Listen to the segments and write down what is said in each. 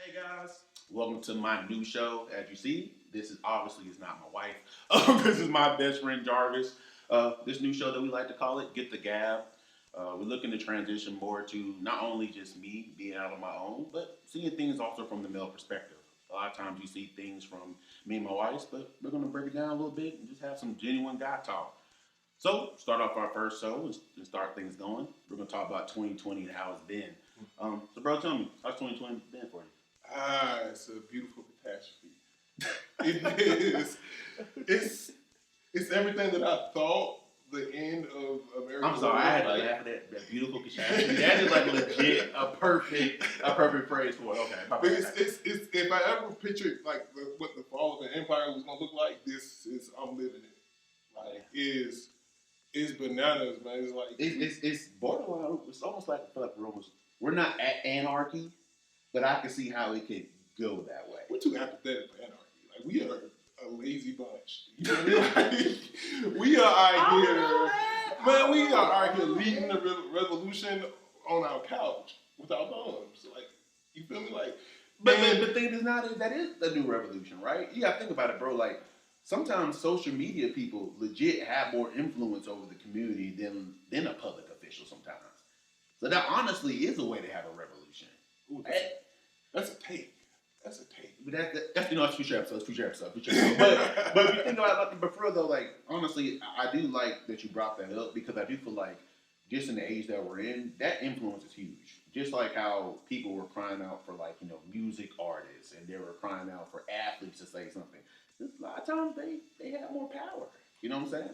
Hey guys, welcome to my new show. As you see, this is obviously is not my wife. This is my best friend Jarvis. This new show that we like to call it "Get the Gab." We're looking to transition more to not only just me being out on my own, but seeing things also from the male perspective. A lot of times you see things from me and my wife, but we're going to break it down a little bit and just have some genuine guy talk. So, start off our first show and start things going. We're going to talk about 2020 and how it's been. So, bro, tell me, how's 2020 been for you? It's a beautiful catastrophe. It is. It's everything that I thought the end of America. I'm sorry, I had to laugh at that beautiful catastrophe. That is like legit a perfect phrase for it. Okay, but it's if I ever pictured like what the fall of the empire was gonna look like, this is I'm living it. Like is bananas, man. It's like it's borderline. It's almost like I feel like we're not at anarchy, but I can see how it could go that way. We're too apathetic for anarchy. Like we are a lazy bunch. You know what I mean? Like, we are out here, man. We are out here leading the revolution on our couch with our thumbs. Like you feel me? Like, but the thing is not that is the new revolution, right? You gotta think about it, bro. Like sometimes social media people legit have more influence over the community than a public official sometimes. So that honestly is a way to have a revolution. Ooh, that's a take. That's a take. But that's that's future episodes. But if you think about it, but for real though, like honestly, I do like that you brought that up because I do feel like just in the age that we're in, that influence is huge. Just like how people were crying out for like music artists and they were crying out for athletes to say something. A lot of times they have more power. You know what I'm saying?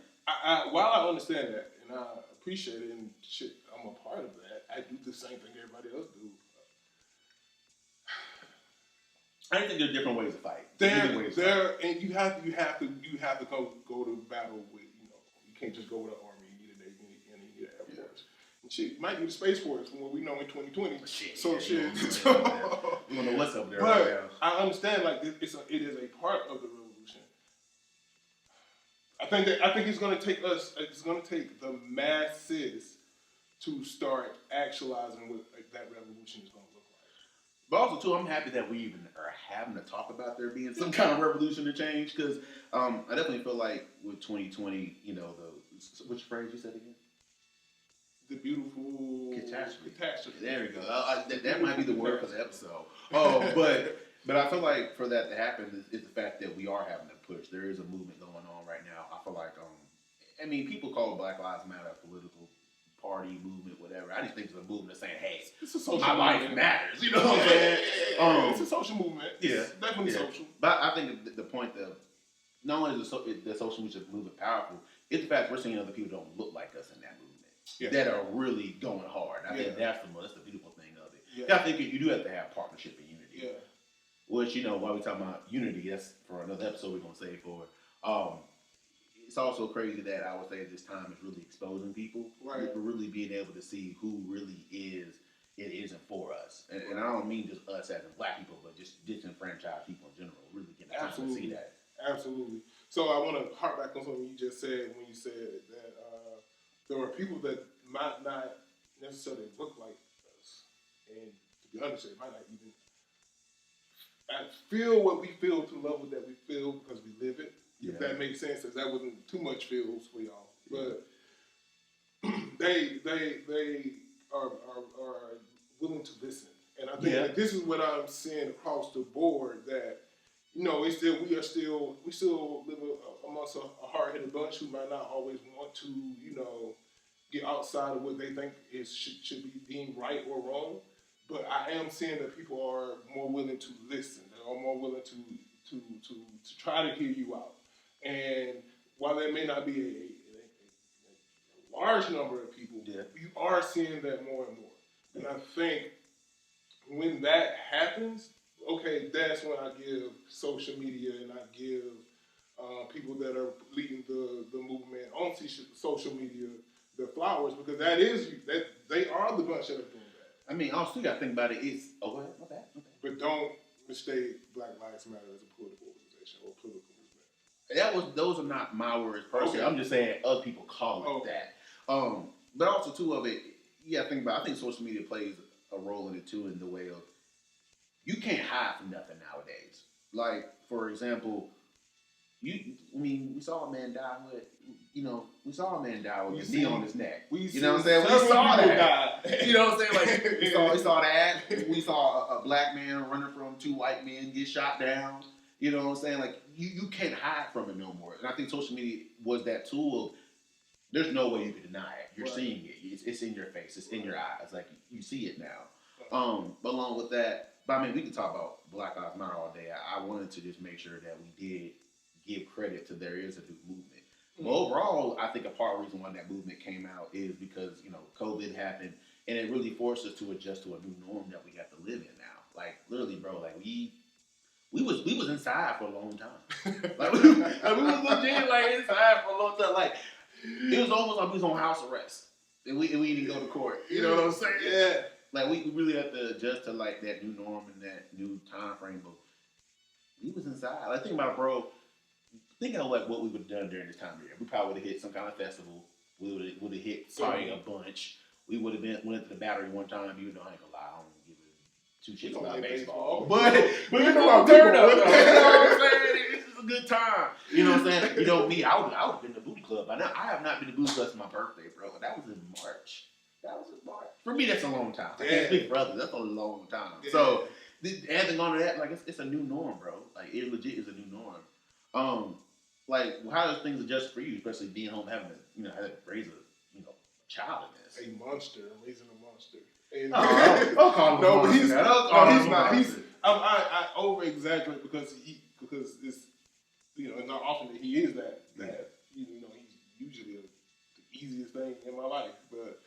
While I understand that and I appreciate it and shit, I'm a part of that. I do the same thing everybody else do. I think there are different ways to fight. And you have to go to battle with you can't just go with an army. You need a navy and you need an air force. And shit, you might need a space force from what we know in 2020. Shit. You don't know what's up there. But right now. I understand like it is a part of the revolution. I think it's going to take us. It's going to take the masses to start actualizing what that revolution is going to look like. But also, too, I'm happy that we even are having to talk about there being some kind of revolution or change because I definitely feel like with 2020, which phrase you said again? The beautiful catastrophe. There we go. That might be the word for the episode. But I feel like for that to happen is the fact that we are having to push. There is a movement going on right now. I feel like, people call Black Lives Matter a political party, movement, whatever. I just think it's a movement saying, hey, my life matters. You know what I'm saying? It's a social movement. It's definitely social. But I think the point of not only is the social media movement powerful, it's the fact we're seeing other people don't look like us in that movement that are really going hard. I think that's the beautiful thing of it. Yeah. I think you do have to have partnership and unity. Yeah. Which, while we talking about unity, that's for another episode we're going to save for. It's also crazy that I would say this time is really exposing people. Right. We're really being able to see who really is it isn't for us. And I don't mean just us as in black people, but just disenfranchised people in general. Really getting a chance to see that. Absolutely. So I want to harp back on something you just said when you said that there are people that might not necessarily look like us. And to be honest, they might not even feel what we feel to the level that we feel because we live it. If that makes sense, because that wasn't too much feels for y'all. But they are willing to listen. And I think that this is what I'm seeing across the board that, we still live amongst a hard-headed bunch who might not always want to, get outside of what they think should be deemed right or wrong. But I am seeing that people are more willing to listen. They are more willing to try to hear you out. And while there may not be a large number of people, you are seeing that more and more. And I think when that happens, that's when I give social media and I give people that are leading the movement on social media their flowers because that they are the bunch that are doing that. Also you got to think about it. It's go ahead, my bad. But don't mistake Black Lives Matter as a political organization or political movement. Those are not my words personally. I'm just saying other people call it that. But also too of it, think about. I think social media plays a role in it too in the way of you can't hide from nothing nowadays. Like, for example, we saw a man die with, we saw a man die with a knee on his neck. You know what I'm saying? We saw that. You know what I'm saying? Like, we saw that. We saw a black man running from two white men get shot down. You know what I'm saying? Like, you can't hide from it no more. And I think social media was that tool of, there's no way you can deny it. You're seeing it. It's in your face. It's in your eyes. Like, you see it now. But along with that, we could talk about Black Lives Matter all day. I wanted to just make sure that we did give credit to there is a new movement. But overall, I think a part of the reason why that movement came out is because, COVID happened, and it really forced us to adjust to a new norm that we have to live in now. Like, literally, bro, like, we was inside for a long time. Like, we was legit, like, inside for a long time. Like, it was almost like we was on house arrest, and we didn't go to court. You know what I'm saying? Yeah. Like, we really have to adjust to, like, that new norm and that new time frame of, we was inside. Like, think about it, bro. Think of, like, what we would have done during this time of year. We probably would have hit some kind of festival. We would have hit probably a bunch. We would have went to the Battery one time, even though I ain't gonna lie, I don't give a two shits about baseball. But you know what I'm turn up, though. You know what I'm saying? This is a good time. You know what I'm saying? You know me, I would have been to Booty Club by now. I have not been to Booty Club since my birthday, bro. That was in March. For me, that's a long time. I can't speak for others. That's a long time. Yeah. So, adding on to that, like, it's a new norm, bro. Like, it legit is a new norm. Like, how does things adjust for you, especially being home, having to, have to raise a child in this? A monster, raising a monster. And don't call him a monster. He's not. I over exaggerate because it's, it's not often that he is that. He's usually the easiest thing in my life, but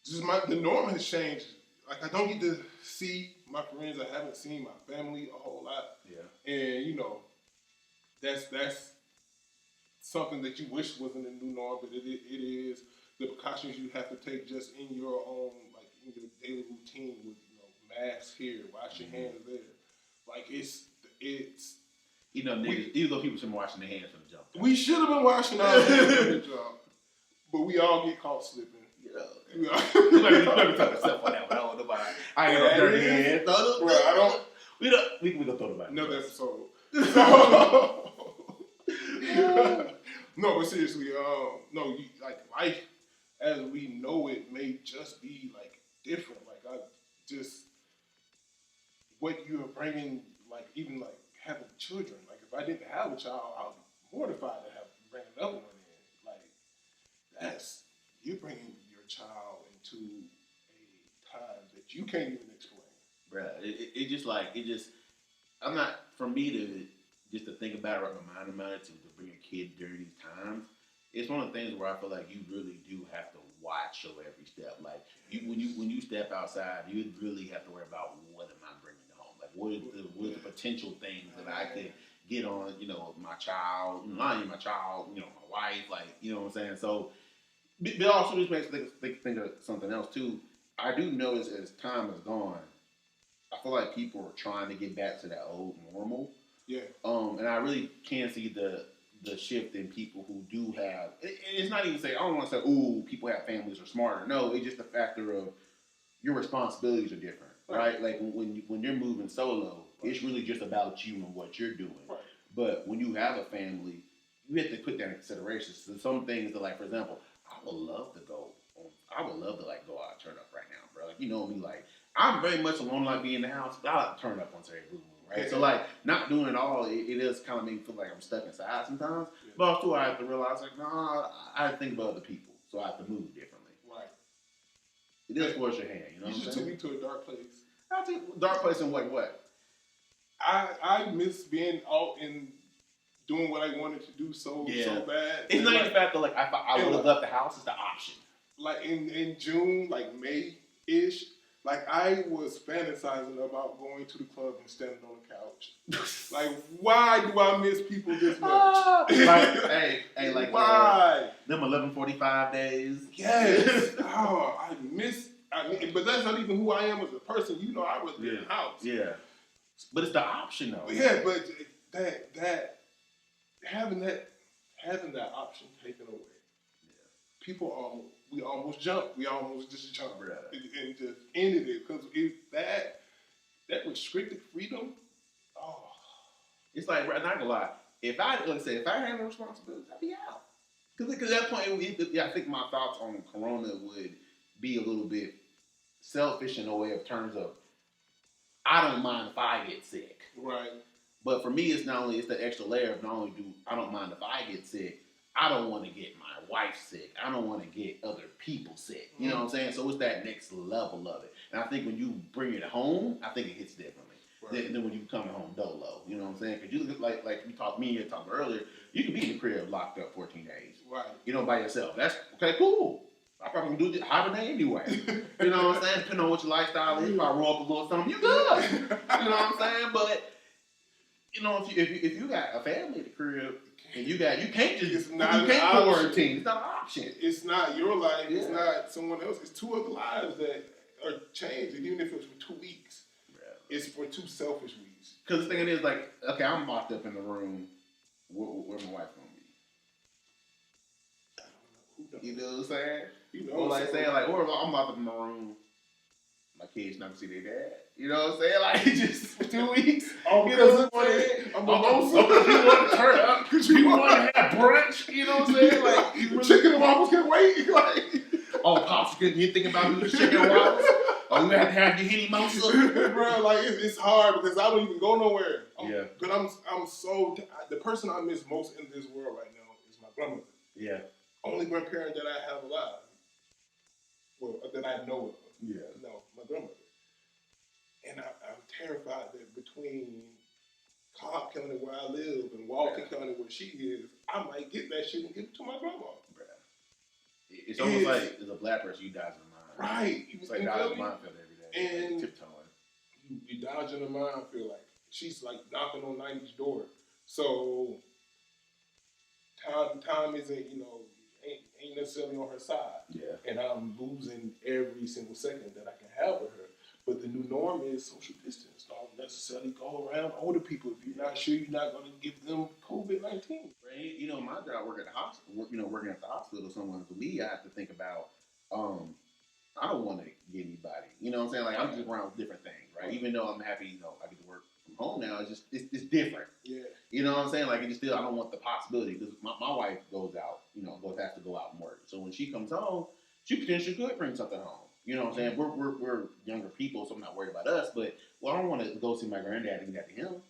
just the norm has changed. Like, I don't get to see my friends. I haven't seen my family a whole lot. Yeah. And that's something that you wish wasn't a new norm, but it is. The precautions you have to take just in your own, like, in your daily routine with, masks here, wash your hands there. Like, it's. Niggas, even though people should be washing their hands from the jump. We should have been washing our hands from the jump, but we all get caught slipping. You let me talk myself on that one. I don't know about it. I ain't no dirty hands. Bro, I don't. We can throw about it. Another episode. No, but seriously, like, life as we know it may just be, like, different. Like, what you're bringing, like, even, like, having children. Like, if I didn't have a child, I would be mortified to have to bring another one in. Like, you're bringing your child into a time that you can't even explain. Bruh, I'm not, for me to think about it, wrap my mind about it, to bring a kid during these times, it's one of the things where I feel like you really do have to watch your every step. Like, when you step outside, you really have to worry about, what am I bringing home? Like, what are the potential things that I could get on, my child, not even my child, my wife, like, you know what I'm saying? So, but also just makes me think of something else too. I do notice as time has gone, I feel like people are trying to get back to that old normal. Yeah. And I really can see the shift in people who do have. It's not even I don't want to say, ooh, people have families are smarter. No, it's just the factor of your responsibilities are different, right? Like, when you're moving solo, it's really just about you and what you're doing. Right. But when you have a family, you have to put that in consideration. So some things that, like, for example, I would love to go like go out and turn up right now, bro. Like, me, like, I'm very much alone, like, being in the house, but I like to turn up once every blue moon, right? Yeah. So, like, not doing it all, it does kind of make me feel like I'm stuck inside sometimes. Yeah. But also, I have to realize, like, nah, I have to think about other people, so I have to move differently. Right. It does force your hand, you know what I'm saying? You just took me to a dark place. I took dark place in what? I miss being out and doing what I wanted to do so bad. It's not even the fact that, like, I would have left the house, it's the option. Like, in June, like May-ish, like, I was fantasizing about going to the club and standing on the couch. Like, why do I miss people this much? Like, why? Them 11:45 days. Yes. But that's not even who I am as a person. I was in the house. Yeah. But it's the option, though. Yeah, but that having that option taken away. Yeah. We almost jumped. We almost just jumped and just ended it because that restricted freedom. Oh, It's like, bro, not gonna lie. If I, like I said, if I had no responsibilities, I'd be out. Because at that point, yeah, I think my thoughts on Corona would be a little bit selfish in a way of terms of I don't mind if I get sick. right. But for me, it's the extra layer of not only do I don't mind if I get sick, I don't want to get my wife sick. I don't want to get other people sick. You know what I'm saying? So it's that next level of it. And I think when you bring it home, I think it hits differently than when you come home dolo. You know what I'm saying? Because you look like we talked, me and you talked earlier, you can be in the crib locked up 14 days. Right. You know, by yourself. That's okay, cool. I probably can do this hibernate anyway. You know what I'm saying? Depending on what your lifestyle is, you might roll up a little something, you good. You know what I'm saying? But you know, if you got a family at the crib and you can't just quarantine. It's not an option. It's not your life. Yeah. It's not someone else. It's two other lives that are changed. And even if it's for 2 weeks, it's for 2 selfish weeks. Because the thing is, like, okay, I'm locked up in the room. Where my wife gonna be? I don't know. You know what I'm saying? You know, or like saying like, or I'm locked up in the room. My kids not gonna see their dad. You know what I'm saying? Like just for 2 weeks. Oh, you know what I'm saying? I'm because you want to turn up. Because you want to have brunch. You know what I'm saying? Like you really, chicken and waffles can't wait. Like pops, you thinking about the chicken and waffles? Oh, you have to have your Henny Mosa. Bro, like it's hard because I don't even go nowhere. Yeah. But I'm so the person I miss most in this world right now is my grandmother. Yeah. Only grandparent that I have alive. Well, that I know of. Yeah. No, my grandmother. And I'm terrified that between Cobb County where I live and Walton County where she is, I might get that shit and give it to my grandma. It's almost like as a black person, you dodge in the mind. Right. It's like dodging the minefield every day. And like tiptoeing. You dodging the minefield. Like she's like knocking on 90's door. So time isn't, ain't necessarily on her side. Yeah. And I'm losing every single second that I can have with her. But the new norm is social distance. Don't necessarily go around older people if you're not sure you're not going to give them COVID-19. Right? You know, my job working at the hospital. Working at the hospital. Someone for me, I have to think about. I don't want to get anybody. You know what I'm saying? Like I'm just around different things, right? Even though I'm happy, I get to work from home now. It's different. Yeah. You know what I'm saying? Like it just still, I don't want the possibility because my wife goes out. Has to go out and work. So when she comes home, she potentially could bring something home. You know what I'm saying? We're younger people, so I'm not worried about us. But I don't want to go see my granddad and do that to him.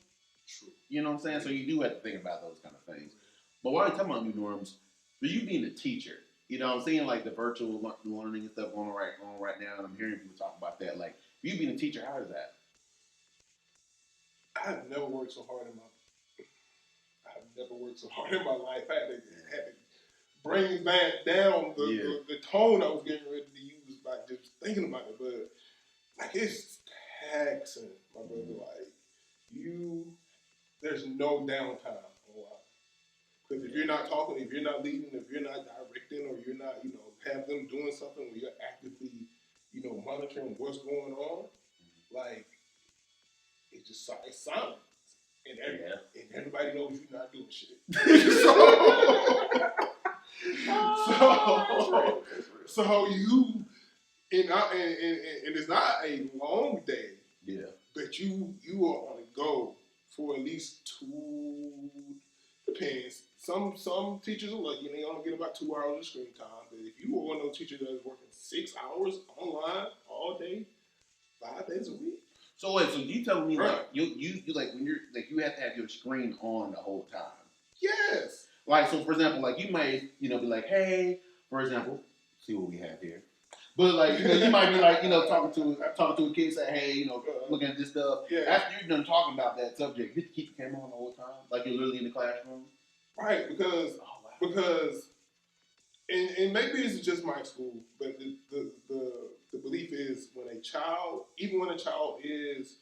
True. You know what I'm saying? So you do have to think about those kind of things. But while you're talking about new norms, for you being a teacher, I'm seeing like the virtual learning and stuff going on right now, and I'm hearing people talk about that. Like, you being a teacher, how is that? I've never worked so hard in my life. I had to bring back down the tone I was getting ready to use by just thinking about it. But like it's taxing, my brother. Like there's no downtime. Because if you're not talking, if you're not leading, if you're not directing, or you're not, have them doing something where you're actively, monitoring what's going on, like it's silent. And everybody knows you're not doing shit. So you and it's not a long day. Yeah. But you are on a go for at least 2. Depends. Some teachers are lucky and they only get about 2 hours of screen time. But if you are one of those teachers that is working 6 hours online all day, 5 days a week. So wait, so you telling me like you like when you're like you have to have your screen on the whole time? Yes. Like so, for example, like you might be like, hey, for example, see what we have here. But like you might be like talking to a kid, say, hey, looking at this stuff. Yeah. After you're done talking about that subject, you have to keep the camera on the whole time, like you're literally in the classroom. Right, because and maybe it's just my school, but the belief is even when a child is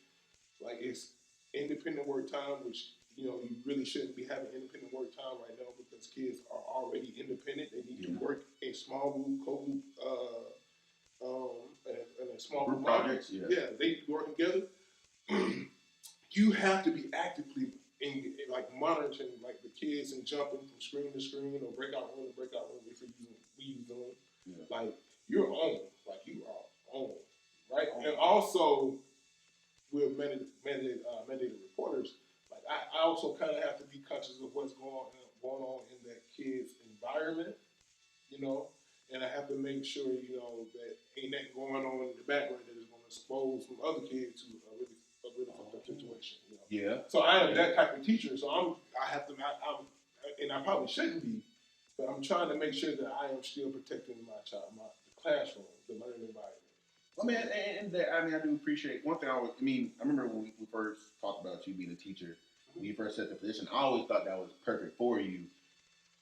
like it's independent work time, which you really shouldn't be having independent work time right now because kids are already independent. They need to work in small group, co-group, and a small group projects. Yeah, they need to work together. You have to be actively monitoring like the kids and jumping from screen to screen or breakout room to breakout room if we use Zoom. Yeah. Like you're on, like you are on, right? And also we're mandated reporters. Like I also kind of have to be conscious of what's going on in that kid's environment, you know, and I have to make sure, you know, that ain't nothing going on in the background that is going to expose some other kids to a really fucked up situation, you know. Yeah. So I am that type of teacher. So and I probably shouldn't be, but I'm trying to make sure that I am still protecting the classroom, the learning environment. I mean, I do appreciate one thing. I remember when we first talked about you being a teacher, when you first set the position. I always thought that was perfect for you,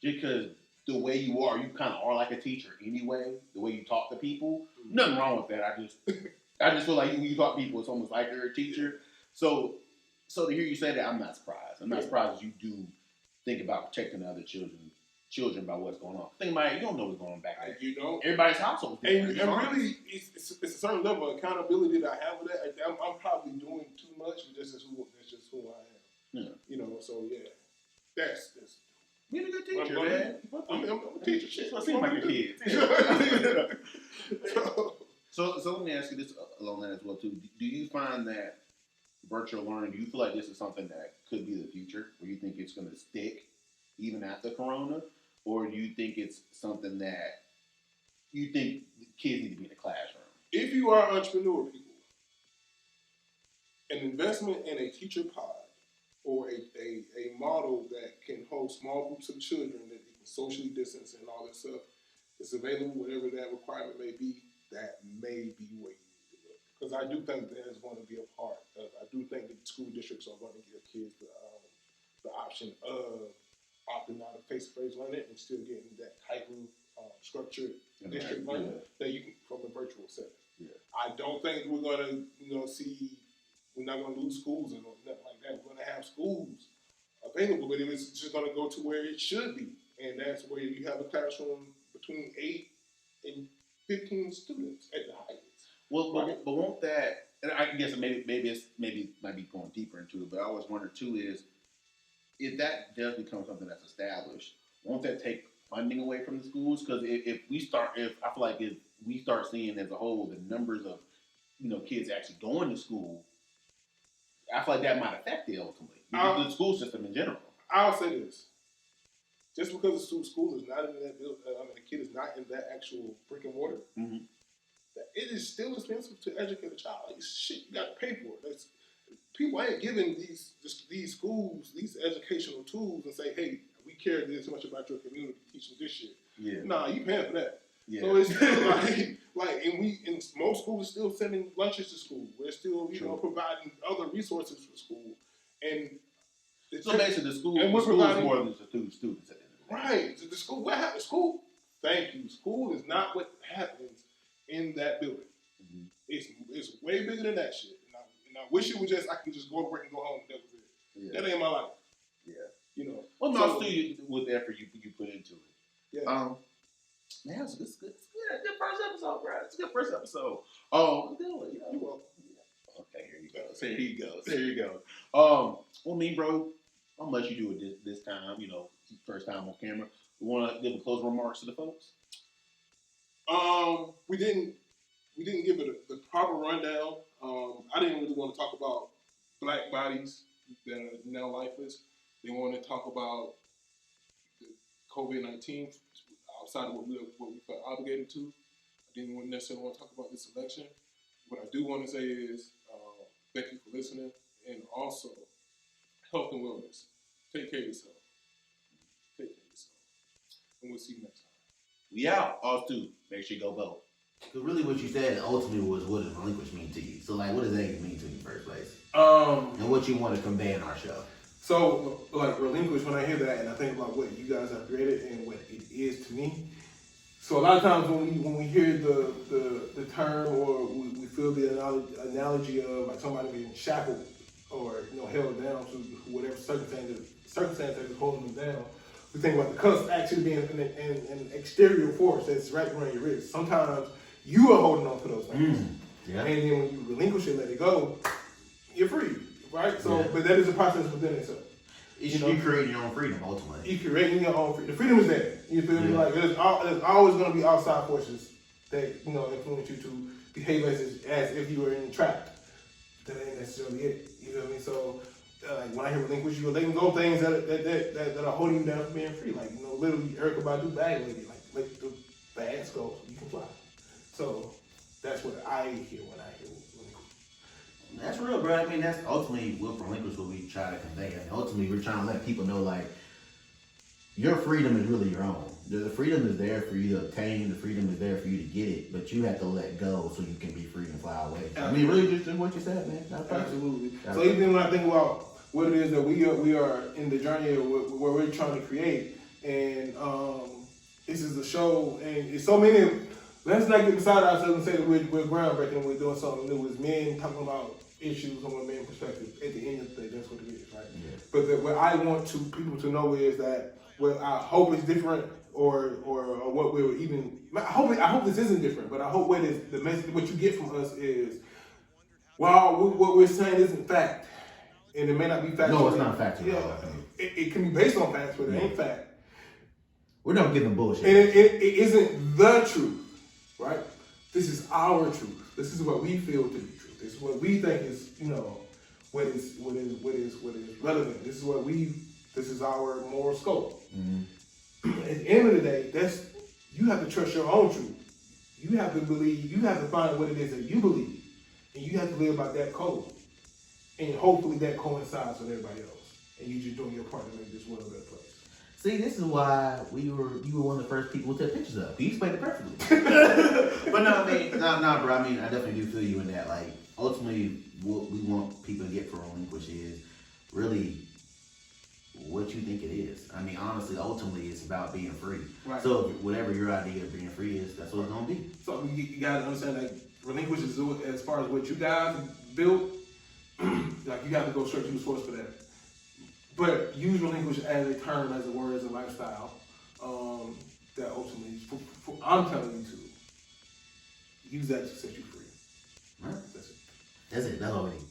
just because the way you are, you kind of are like a teacher anyway. The way you talk to people, nothing wrong with that. I just feel like when you talk to people, it's almost like you're a teacher. So to hear you say that, I'm not surprised. I'm not surprised that you do think about protecting the other children about what's going on. Think about it, you don't know what's going on back there. You know, everybody's household. And really, it's a certain level of accountability that I have with that. I'm probably doing too much, but that's just who I am. Yeah. You know, so yeah, that's. Being a good teacher, man. I'm a teacher. Shit. It seems like a kid. So let me ask you this along that as well too. Do you find that virtual learning? Do you feel like this is something that could be the future, or you think it's going to stick even after Corona, or do you think it's something that you think kids need to be in the classroom? If you are entrepreneur people, an investment in a teacher pod or a model that can hold small groups of children that you can socially distance and all that stuff is available, whatever that requirement may be, that may be where you need to go. Because I do think that is going to be a part of, I do think that school districts are going to give kids the option of opting out of face-to-face learning and still getting that type of structured district learning that you can from a virtual setting. Yeah. I don't think we're going to, we're not going to lose schools and nothing like that. We're going to have schools available, but it's just going to go to where it should be. And that's where you have a classroom between 8 and 15 students at the highest. Well, right? but won't that, and I guess maybe it might be going deeper into it, but I always wonder too is, if that does become something that's established, won't that take funding away from the schools? Because if we start seeing as a whole the numbers of kids actually going to school, I feel like that might affect it ultimately. The school system in general. I'll say this: just because the school is not in that building, the kid is not in that actual brick and mortar, that it is still expensive to educate a child. It's shit you got to pay for it. People ain't giving these schools these educational tools and say, hey, we care this much about your community, teach them this shit. Yeah. Nah, you paying for that. Yeah. So it's still and most schools are still sending lunches to school. We're still, providing other resources for school. And so basically the school is more than just the students at the end of the day. Right. The school, what happens? School, thank you. School is not what happens in that building. Mm-hmm. It's way bigger than that shit. I wish it was I can just go to work and go home and that was it. Yeah. That ain't my life. Yeah. Well, no, still with the effort you put into it. Yeah. Man, it's good. It's good first episode, bro. It's a good first episode. Oh, you're welcome. Okay, here you go. Well, me, bro, how much you do it this time? First time on camera. We want to give a closing remarks to the folks. We didn't give it the proper rundown. I didn't really want to talk about black bodies that are now lifeless. They want to talk about the COVID-19 outside of what we felt obligated to. I didn't necessarily want to talk about this election. What I do want to say is thank you for listening, and also health and wellness. Take care of yourself. And we'll see you next time. We out. Also, make sure you go vote. Because really what you said ultimately was, what does relinquish mean to you? So, what does that even mean to you in the first place? And what you want to convey in our show? So, relinquish, when I hear that and I think about what you guys have created and what it is to me. So a lot of times when we hear the term or we feel the analogy of somebody being shackled or held down to whatever circumstance that is holding them down, we think about the cuffs actually being an exterior force that's right around your wrist. Sometimes you are holding on to those things. Yeah. And then when you relinquish it, let it go, you're free, right? So, But that is a process within itself. You create your own freedom, ultimately. You're creating your own freedom. The freedom is there. You feel me? There's always going to be outside forces that influence you to behave as if you were entrapped. that ain't necessarily it. You know what I mean? So, like when I hear relinquish, you letting go things that are holding you down from being free. Like, literally Erykah Badu bag lady. Like, let the bags go so you can fly. So, that's what I hear when I hear relinquish. That's real, bro. I mean, that's ultimately what Relinquish what we try to convey. I mean, ultimately, we're trying to let people know, like, your freedom is really your own. The freedom is there for you to obtain. The freedom is there for you to get it, but you have to let go so you can be free and fly away. I mean, really, just what you said, man. Absolutely. So even when I think about what it is that we are in the journey of where we're trying to create, and this is a show, and it's so many. Let's not get beside ourselves and say that we're groundbreaking and we're doing something new. It's men talking about issues from a man's perspective. At the end of the day, that's what it is, right? Yeah. But what I want people to know is that what I hope is different, or what we're even. I hope this isn't different, but I hope the message, what you get from us is, while what we're saying isn't fact, and it may not be fact. No, it's not fact. Yeah, it can be based on facts, but it ain't fact. We're not getting the bullshit. And it isn't the truth. Right? This is our truth. This is what we feel to be true. This is what we think is, what is relevant. This is our moral scope. Mm-hmm. At the end of the day, you have to trust your own truth. You have to believe, you have to find what it is that you believe. And you have to live by that code. And hopefully that coincides with everybody else. And you just doing your part to make this world a better place. See, this is why you were one of the first people to take pictures of. You explained it perfectly. But no, I mean, bro. I mean, I definitely do feel you in that. Like, ultimately, what we want people to get from Relinquish is really what you think it is. I mean, honestly, ultimately, it's about being free. Right. So, whatever your idea of being free is, that's what it's gonna be. So you guys understand that Relinquish is, as far as what you guys built. Like, you got to go straight to the source for that. But use Relinquish as a term, as a word, as a lifestyle, that ultimately, I'm telling you to use that to set you free. Right. That's it. That's all we need.